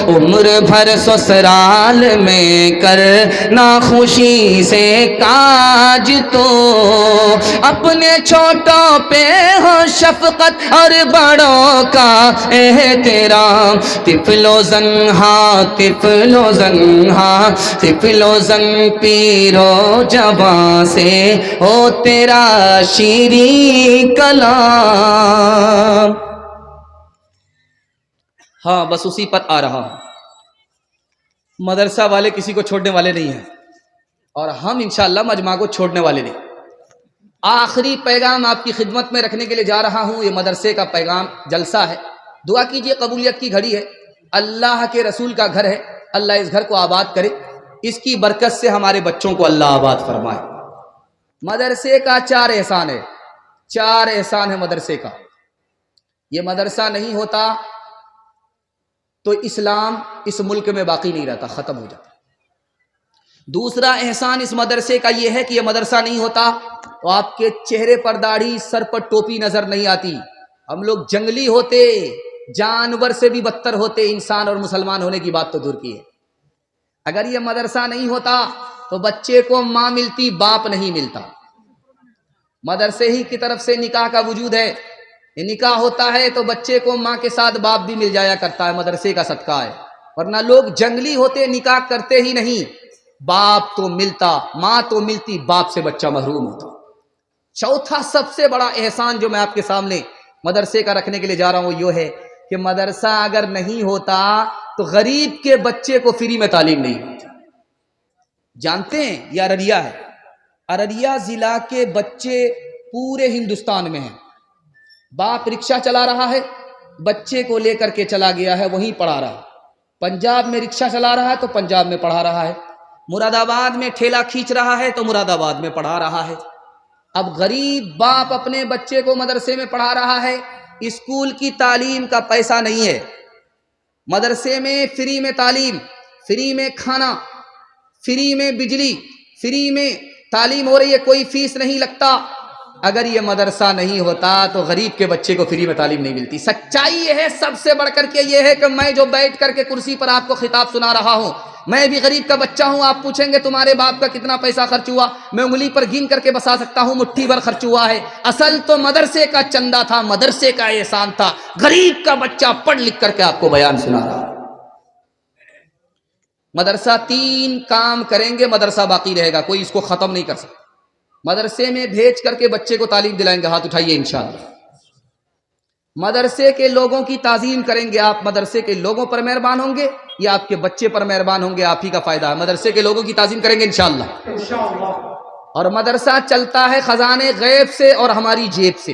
Speaker 1: عمر بھر سسرال میں کرنا خوشی سے کاج تو، اپنے چھوٹوں پہ ہو شفقت اور بڑوں کا احترام، طفل و زنہا طفل و زنہا طفل و زن پیر و جوان سے ہو تیرا شیریں کلام. ہاں بس اسی پر آ رہا ہوں. مدرسہ والے کسی کو چھوڑنے والے نہیں ہیں، اور ہم انشاءاللہ مجمع کو چھوڑنے والے نہیں. آخری پیغام آپ کی خدمت میں رکھنے کے لیے جا رہا ہوں. یہ مدرسے کا پیغام جلسہ ہے، دعا کیجئے قبولیت کی گھڑی ہے، اللہ کے رسول کا گھر ہے، اللہ اس گھر کو آباد کرے، اس کی برکت سے ہمارے بچوں کو اللہ آباد فرمائے. مدرسے کا 4 احسان ہے، 4 احسان ہے مدرسے کا. یہ مدرسہ نہیں ہوتا تو اسلام اس ملک میں باقی نہیں رہتا، ختم ہو جاتا. دوسرا احسان اس مدرسے کا یہ ہے کہ یہ مدرسہ نہیں ہوتا تو آپ کے چہرے پر داڑھی، سر پر ٹوپی نظر نہیں آتی. ہم لوگ جنگلی ہوتے، جانور سے بھی بدتر ہوتے، انسان اور مسلمان ہونے کی بات تو دور کی ہے. اگر یہ مدرسہ نہیں ہوتا تو بچے کو ماں ملتی، باپ نہیں ملتا. مدرسے ہی کی طرف سے نکاح کا وجود ہے. یہ نکاح ہوتا ہے تو بچے کو ماں کے ساتھ باپ بھی مل جایا کرتا ہے، مدرسے کا صدقہ ہے. ورنہ لوگ جنگلی ہوتے، نکاح کرتے ہی نہیں. باپ تو ملتا، ماں تو ملتی، باپ سے بچہ محروم ہوتا. چوتھا سب سے بڑا احسان جو میں آپ کے سامنے مدرسے کا رکھنے کے لیے جا رہا ہوں یہ ہے کہ مدرسہ اگر نہیں ہوتا تو غریب کے بچے کو فری میں تعلیم نہیں ہوتی. جانتے ہیں یہ ارریہ ہے، ارریہ ضلع کے بچے پورے ہندوستان میں ہیں. باپ رکشہ چلا رہا ہے، بچے کو لے کر کے چلا گیا ہے، وہیں پڑھا رہا. پنجاب میں رکشہ چلا رہا ہے تو پنجاب میں پڑھا رہا ہے، مراد آباد میں ٹھیلا کھینچ رہا ہے تو مراد آباد میں پڑھا رہا ہے. اب غریب باپ اپنے بچے کو مدرسے میں پڑھا رہا ہے، اسکول کی تعلیم کا پیسہ نہیں ہے. مدرسے میں فری میں تعلیم، فری میں کھانا، فری میں بجلی، فری میں تعلیم ہو رہی ہے، کوئی فیس نہیں لگتا. اگر یہ مدرسہ نہیں ہوتا تو غریب کے بچے کو فری میں تعلیم نہیں ملتی. سچائی یہ ہے، سب سے بڑھ کر کے یہ ہے کہ میں جو بیٹھ کر کے کرسی پر آپ کو خطاب سنا رہا ہوں، میں بھی غریب کا بچہ ہوں. آپ پوچھیں گے تمہارے باپ کا کتنا پیسہ خرچ ہوا، میں انگلی پر گن کر کے بتا سکتا ہوں، مٹھی بھر خرچ ہوا ہے. اصل تو مدرسے کا چندہ تھا، مدرسے کا احسان تھا. غریب کا بچہ پڑھ لکھ کر کے آپ کو بیان سنا رہا ہے. مدرسہ 3 کام کریں گے، مدرسہ باقی رہے گا، کوئی اس کو ختم نہیں کر سکتا. مدرسے میں بھیج کر کے بچے کو تعلیم دلائیں گے، ہاتھ اٹھائیے انشاءاللہ. مدرسے کے لوگوں کی تعظیم کریں گے، آپ مدرسے کے لوگوں پر مہربان ہوں گے یا آپ کے بچے پر مہربان ہوں گے، آپ ہی کا فائدہ ہے. مدرسے کے لوگوں کی تعظیم کریں گے انشاءاللہ. اور مدرسہ چلتا ہے خزانے غیب سے اور ہماری جیب سے.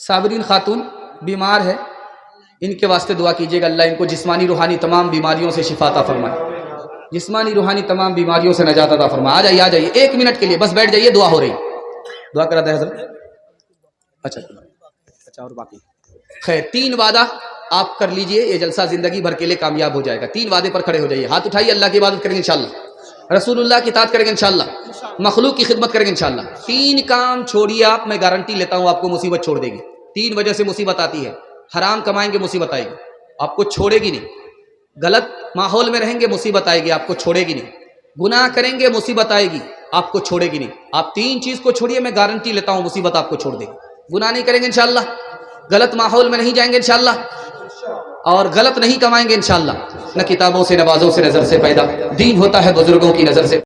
Speaker 1: صابرین خاتون بیمار ہے, ان کے واسطے دعا کیجیے گا, اللہ ان کو جسمانی روحانی تمام بیماریوں سے شفا عطا فرمائے, جسمانی روحانی تمام بیماریوں سے نجات عطا فرمائے. آ جائیے 1 منٹ کے لیے بس بیٹھ جائیے, دعا ہو رہی, دعا کرا دیں حضرت. اچھا اور باقی خیر 3 وعدہ آپ کر لیجئے, یہ جلسہ زندگی بھر کے لیے کامیاب ہو جائے گا. 3 وعدے پر کھڑے ہو جائیے, ہاتھ اٹھائیے, اللہ کی عبادت کریں گے انشاءاللہ, رسول اللہ کی اطاعت کریں گے انشاءاللہ, مخلوق کی خدمت کریں گے انشاءاللہ. 3 کام چھوڑیے آپ, میں گارنٹی لیتا ہوں آپ کو مصیبت چھوڑ دے گی. 3 وجہ سے مصیبت آتی ہے. حرام کمائیں گے مصیبت آئے گی, آپ کو چھوڑے گی نہیں. غلط ماحول میں رہیں گے مصیبت آئے گی, آپ کو چھوڑے گی نہیں. گناہ کریں گے مصیبت آئے گی, آپ کو چھوڑے گی نہیں. آپ 3 چیز کو چھوڑیے, میں گارنٹی لیتا ہوں مصیبت آپ کو چھوڑ دے گی. گناہ نہیں کریں گے انشاءاللہ, غلط ماحول میں نہیں جائیں گے انشاءاللہ, اور غلط نہیں کمائیں گے انشاءاللہ. نہ کتابوں سے نہ بازوں سے نظر سے پیدا, دین ہوتا ہے بزرگوں کی نظر سے.